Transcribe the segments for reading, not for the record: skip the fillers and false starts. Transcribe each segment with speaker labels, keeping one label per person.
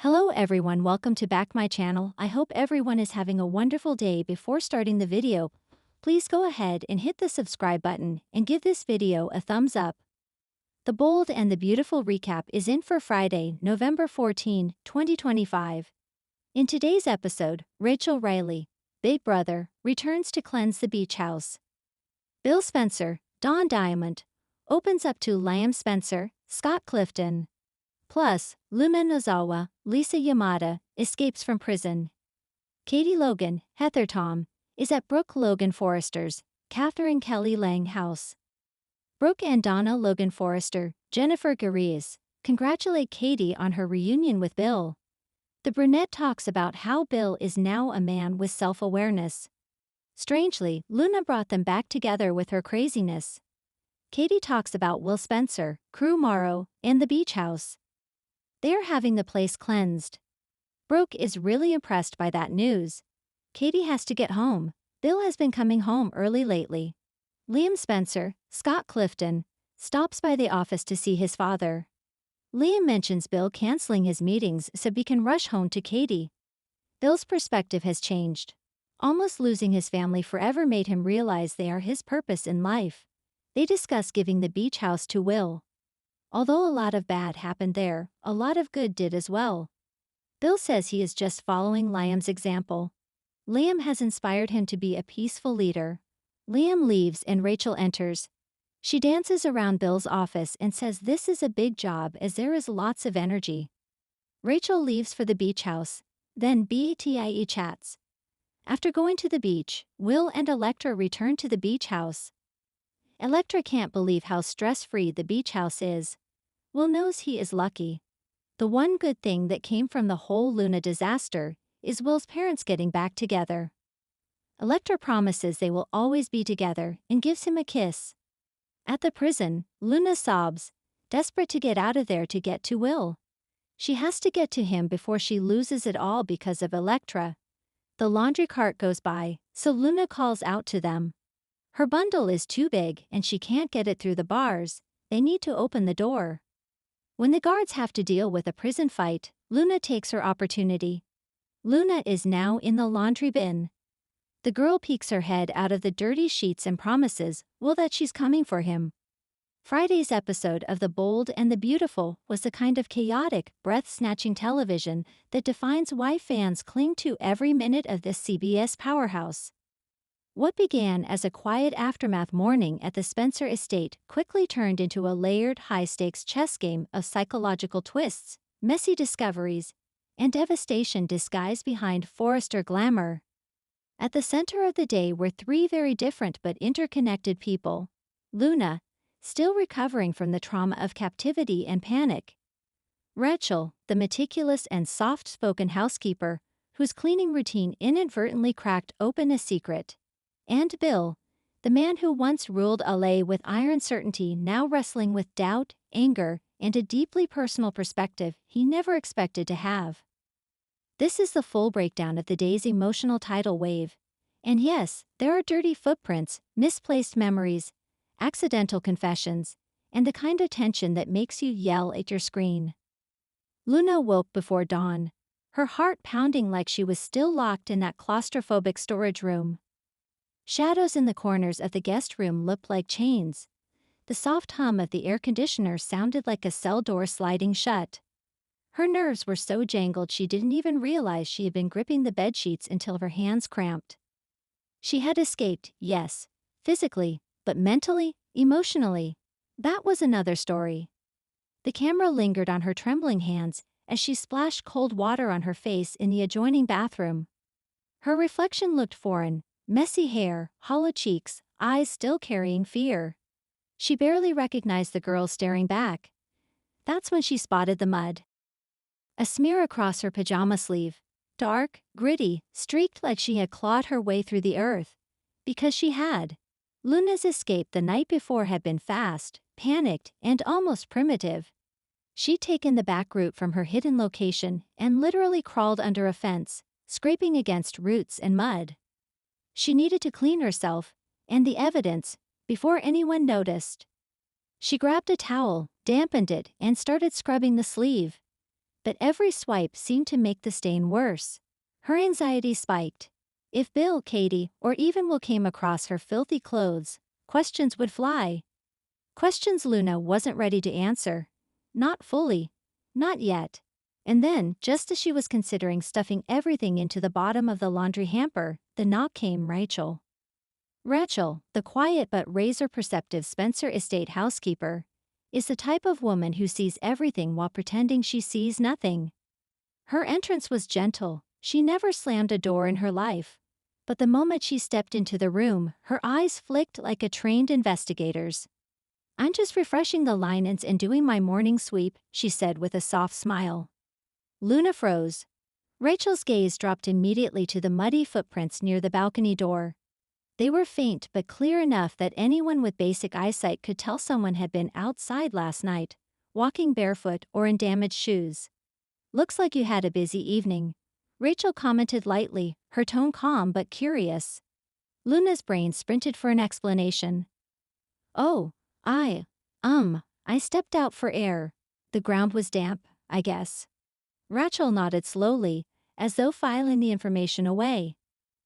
Speaker 1: Hello everyone, welcome to back my channel. I hope everyone is having a wonderful day. Before starting the video, please go ahead and hit the subscribe button and give this video a thumbs up. The Bold and the Beautiful recap is in for Friday, November 14, 2025. In today's episode, Rachel Riley, Big Brother, returns to cleanse the beach house. Bill Spencer, Don Diamond, opens up to Liam Spencer, Scott Clifton. Plus, Luna Nozawa, Lisa Yamada, escapes from prison. Katie Logan, Heather Tom, is at Brooke Logan Forrester's, Catherine Kelly Lang house. Brooke and Donna Logan Forrester, Jennifer Gariz, congratulate Katie on her reunion with Bill. The brunette talks about how Bill is now a man with self-awareness. Strangely, Luna brought them back together with her craziness. Katie talks about Will Spencer, Crew Morrow, and the beach house. They are having the place cleansed. Brooke is really impressed by that news. Katie has to get home. Bill has been coming home early lately. Liam Spencer, Scott Clifton, stops by the office to see his father. Liam mentions Bill canceling his meetings so he can rush home to Katie. Bill's perspective has changed. Almost losing his family forever made him realize they are his purpose in life. They discuss giving the beach house to Will. Although a lot of bad happened there, a lot of good did as well. Bill says he is just following Liam's example. Liam has inspired him to be a peaceful leader. Liam leaves and Rachel enters. She dances around Bill's office and says this is a big job as there is lots of energy. Rachel leaves for the beach house, then BATIE chats. After going to the beach, Will and Elektra return to the beach house. Elektra can't believe how stress-free the beach house is. Will knows he is lucky. The one good thing that came from the whole Luna disaster is Will's parents getting back together. Elektra promises they will always be together and gives him a kiss. At the prison, Luna sobs, desperate to get out of there to get to Will. She has to get to him before she loses it all because of Elektra. The laundry cart goes by, so Luna calls out to them. Her bundle is too big and she can't get it through the bars. They need to open the door. When the guards have to deal with a prison fight, Luna takes her opportunity. Luna is now in the laundry bin. The girl peeks her head out of the dirty sheets and promises Will that she's coming for him. Friday's episode of The Bold and the Beautiful was the kind of chaotic, breath-snatching television that defines why fans cling to every minute of this CBS powerhouse. What began as a quiet aftermath morning at the Spencer estate quickly turned into a layered high-stakes chess game of psychological twists, messy discoveries, and devastation disguised behind Forrester glamour. At the center of the day were three very different but interconnected people. Luna, still recovering from the trauma of captivity and panic. Rachel, the meticulous and soft-spoken housekeeper, whose cleaning routine inadvertently cracked open a secret. And Bill, the man who once ruled LA with iron certainty, now wrestling with doubt, anger, and a deeply personal perspective he never expected to have. This is the full breakdown of the day's emotional tidal wave. And yes, there are dirty footprints, misplaced memories, accidental confessions, and the kind of tension that makes you yell at your screen. Luna woke before dawn, her heart pounding like she was still locked in that claustrophobic storage room. Shadows in the corners of the guest room looked like chains. The soft hum of the air conditioner sounded like a cell door sliding shut. Her nerves were so jangled she didn't even realize she had been gripping the bedsheets until her hands cramped. She had escaped, yes, physically, but mentally, emotionally, that was another story. The camera lingered on her trembling hands as she splashed cold water on her face in the adjoining bathroom. Her reflection looked foreign. Messy hair, hollow cheeks, eyes still carrying fear. She barely recognized the girl staring back. That's when she spotted the mud. A smear across her pajama sleeve. Dark, gritty, streaked like she had clawed her way through the earth. Because she had. Luna's escape the night before had been fast, panicked, and almost primitive. She'd taken the back route from her hidden location and literally crawled under a fence, scraping against roots and mud. She needed to clean herself, and the evidence, before anyone noticed. She grabbed a towel, dampened it, and started scrubbing the sleeve. but every swipe seemed to make the stain worse. Her anxiety spiked. If Bill, Katie, or even Will came across her filthy clothes, questions would fly. Questions Luna wasn't ready to answer. Not fully. Not yet. And then, just as she was considering stuffing everything into the bottom of the laundry hamper, the knock came. Rachel, the quiet but razor-perceptive Spencer estate housekeeper, is the type of woman who sees everything while pretending she sees nothing. Her entrance was gentle. She never slammed a door in her life. But the moment she stepped into the room, her eyes flicked like a trained investigator's. "I'm just refreshing the linens and doing my morning sweep," she said with a soft smile. Luna froze. Rachel's gaze dropped immediately to the muddy footprints near the balcony door. They were faint but clear enough that anyone with basic eyesight could tell someone had been outside last night, walking barefoot or in damaged shoes. "Looks like you had a busy evening," Rachel commented lightly, her tone calm but curious. Luna's brain sprinted for an explanation. "Oh, I stepped out for air. The ground was damp, I guess." Rachel nodded slowly, as though filing the information away.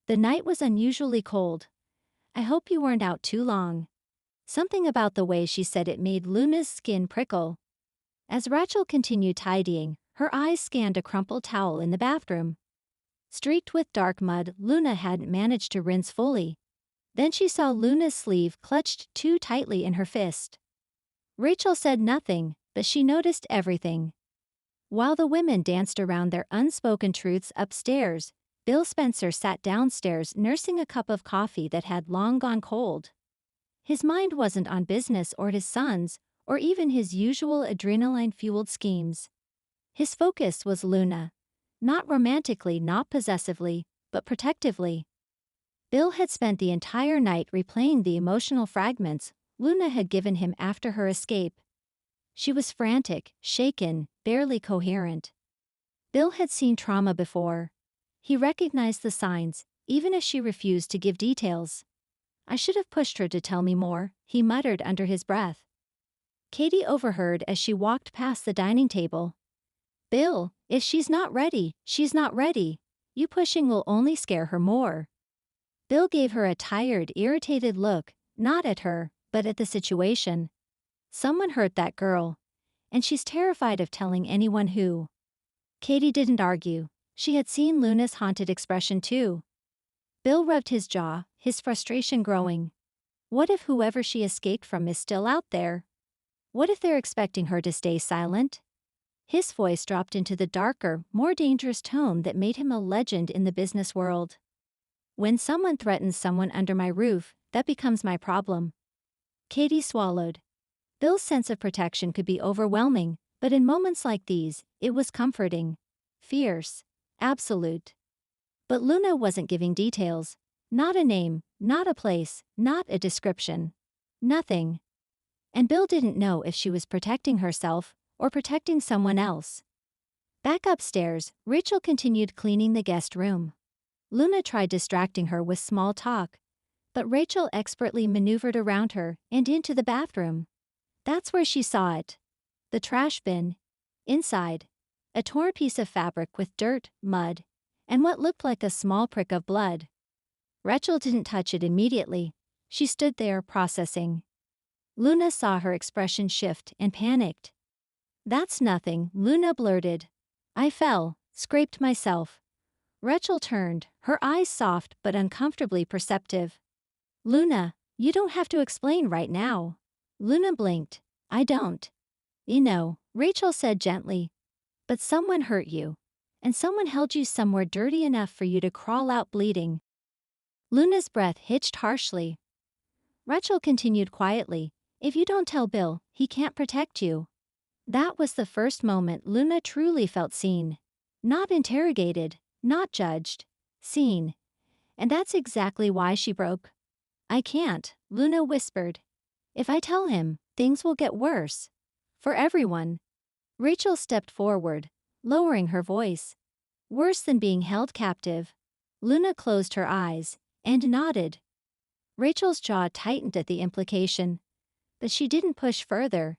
Speaker 1: "The night was unusually cold. I hope you weren't out too long." Something about the way she said it made Luna's skin prickle. As Rachel continued tidying, her eyes scanned a crumpled towel in the bathroom. Streaked with dark mud, Luna hadn't managed to rinse fully. Then she saw Luna's sleeve clutched too tightly in her fist. Rachel said nothing, but she noticed everything. While the women danced around their unspoken truths upstairs, Bill Spencer sat downstairs nursing a cup of coffee that had long gone cold. His mind wasn't on business or his sons, or even his usual adrenaline-fueled schemes. His focus was Luna. Not romantically, not possessively, but protectively. Bill had spent the entire night replaying the emotional fragments Luna had given him after her escape. She was frantic, shaken, barely coherent. Bill had seen trauma before. He recognized the signs, even as she refused to give details. "I should have pushed her to tell me more," he muttered under his breath. Katie overheard as she walked past the dining table. "Bill, if she's not ready, she's not ready. You pushing will only scare her more." Bill gave her a tired, irritated look, not at her, but at the situation. "Someone hurt that girl. And she's terrified of telling anyone who." Katie didn't argue. She had seen Luna's haunted expression too. Bill rubbed his jaw, his frustration growing. What if whoever she escaped from is still out there? What if they're expecting her to stay silent? His voice dropped into the darker, more dangerous tone that made him a legend in the business world. "When someone threatens someone under my roof, that becomes my problem." Katie swallowed. Bill's sense of protection could be overwhelming, but in moments like these, it was comforting. Fierce. Absolute. But Luna wasn't giving details. Not a name, not a place, not a description. Nothing. And Bill didn't know if she was protecting herself or protecting someone else. Back upstairs, Rachel continued cleaning the guest room. Luna tried distracting her with small talk, but Rachel expertly maneuvered around her and into the bathroom. That's where she saw it. The trash bin. Inside, a torn piece of fabric with dirt, mud, and what looked like a small prick of blood. Rachel didn't touch it immediately. She stood there, processing. Luna saw her expression shift and panicked. "That's nothing," Luna blurted. "I fell, scraped myself." Rachel turned, her eyes soft but uncomfortably perceptive. "Luna, you don't have to explain right now." Luna blinked. "I don't." "You know," Rachel said gently. "But someone hurt you. And someone held you somewhere dirty enough for you to crawl out bleeding." Luna's breath hitched harshly. Rachel continued quietly. "If you don't tell Bill, he can't protect you." That was the first moment Luna truly felt seen. Not interrogated, not judged. Seen. And that's exactly why she broke. "I can't," Luna whispered. "If I tell him, things will get worse. For everyone." Rachel stepped forward, lowering her voice. "Worse than being held captive." Luna closed her eyes and nodded. Rachel's jaw tightened at the implication, but she didn't push further.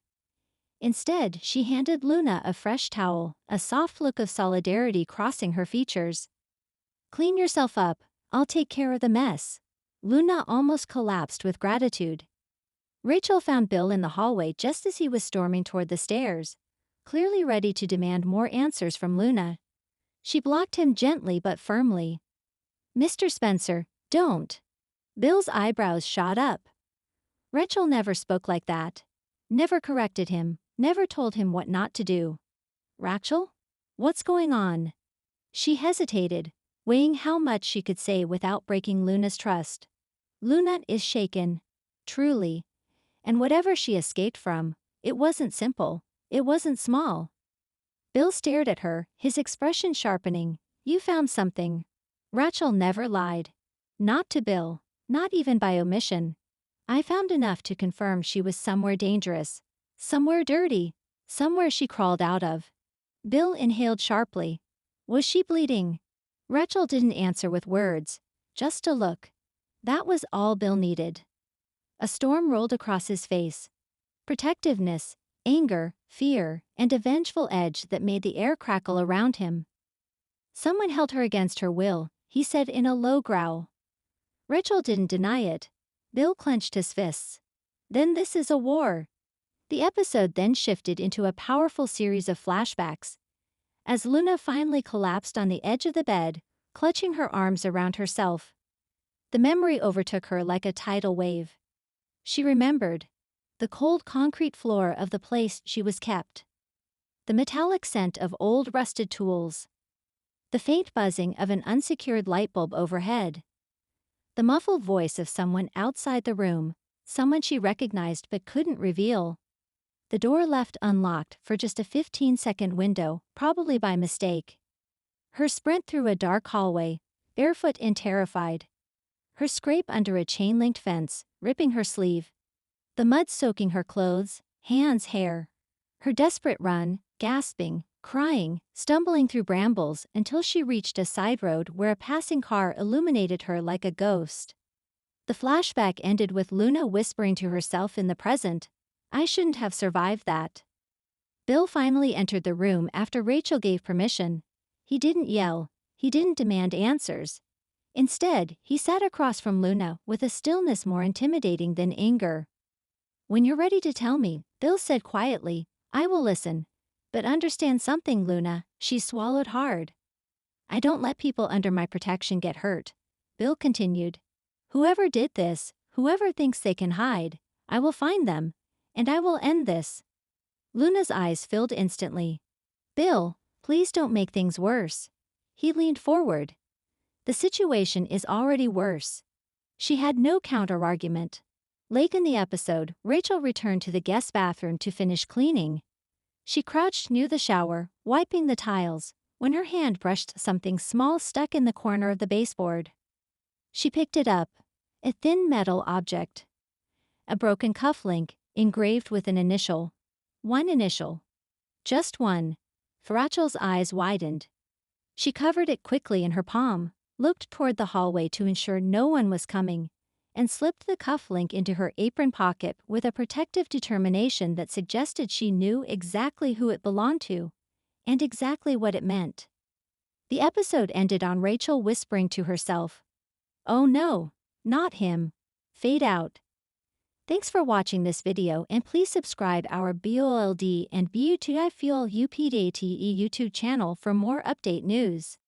Speaker 1: Instead, she handed Luna a fresh towel, a soft look of solidarity crossing her features. "Clean yourself up, I'll take care of the mess." Luna almost collapsed with gratitude. Rachel found Bill in the hallway just as he was storming toward the stairs, clearly ready to demand more answers from Luna. She blocked him gently but firmly. "Mr. Spencer, don't." Bill's eyebrows shot up. Rachel never spoke like that. Never corrected him, never told him what not to do. "Rachel? What's going on?" She hesitated, weighing how much she could say without breaking Luna's trust. "Luna is shaken. Truly. And whatever she escaped from, it wasn't simple, it wasn't small." Bill stared at her, his expression sharpening. "You found something." Rachel never lied. Not to Bill, not even by omission. "I found enough to confirm she was somewhere dangerous, somewhere dirty, somewhere she crawled out of." Bill inhaled sharply. "Was she bleeding?" Rachel didn't answer with words, just a look. That was all Bill needed. A storm rolled across his face. Protectiveness, anger, fear, and a vengeful edge that made the air crackle around him. "Someone held her against her will," he said in a low growl. Rachel didn't deny it. Bill clenched his fists. "Then this is a war." The episode then shifted into a powerful series of flashbacks. As Luna finally collapsed on the edge of the bed, clutching her arms around herself, the memory overtook her like a tidal wave. She remembered the cold concrete floor of the place she was kept, the metallic scent of old rusted tools, the faint buzzing of an unsecured light bulb overhead, the muffled voice of someone outside the room, someone she recognized but couldn't reveal. The door left unlocked for just a 15-second window, probably by mistake. Her sprint through a dark hallway, barefoot and terrified. Her scrape under a chain-linked fence, ripping her sleeve. The mud soaking her clothes, hands, hair. Her desperate run, gasping, crying, stumbling through brambles until she reached a side road where a passing car illuminated her like a ghost. The flashback ended with Luna whispering to herself in the present, "I shouldn't have survived that." Bill finally entered the room after Rachel gave permission. He didn't yell, he didn't demand answers. Instead, he sat across from Luna with a stillness more intimidating than anger. "When you're ready to tell me," Bill said quietly, "I will listen. But understand something, Luna." She swallowed hard. "I don't let people under my protection get hurt," Bill continued. "Whoever did this, whoever thinks they can hide, I will find them, and I will end this." Luna's eyes filled instantly. "Bill, please don't make things worse." He leaned forward. "The situation is already worse." She had no counter-argument. Late in the episode, Rachel returned to the guest bathroom to finish cleaning. She crouched near the shower, wiping the tiles, when her hand brushed something small stuck in the corner of the baseboard. She picked it up. A thin metal object. A broken cufflink, engraved with an initial. One initial. Just one. Rachel's eyes widened. She covered it quickly in her palm, looked toward the hallway to ensure no one was coming, and slipped the cufflink into her apron pocket with a protective determination that suggested she knew exactly who it belonged to, and exactly what it meant. The episode ended on Rachel whispering to herself, "Oh no, not him." Fade out. Thanks for watching this video, and please subscribe our BOLD and BUTIFUEL UPDATE YouTube channel for more update news.